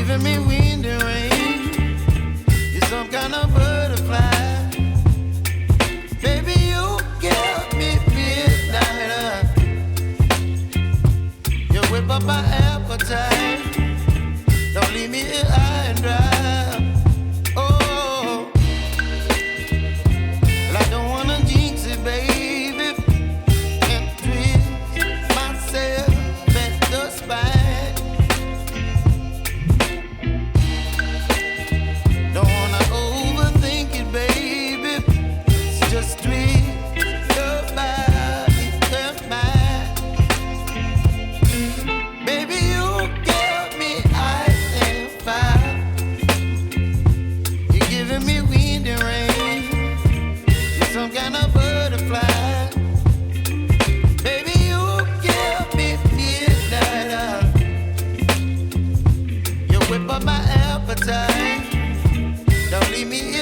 giving me wind and rain. You're some kind of butterfly. Baby, you give me midnight. You whip up my appetite. Don't leave me here high and dry. Oh, well, I don't wanna jinx it, baby, and twist myself at the spine. Don't wanna overthink it, baby. It's just twist your body and mine. Baby, you give me ice and fire. You're giving me wind and rain. You're some kind of butterfly. Baby, you give me midnight. You whip up my appetite. Don't leave me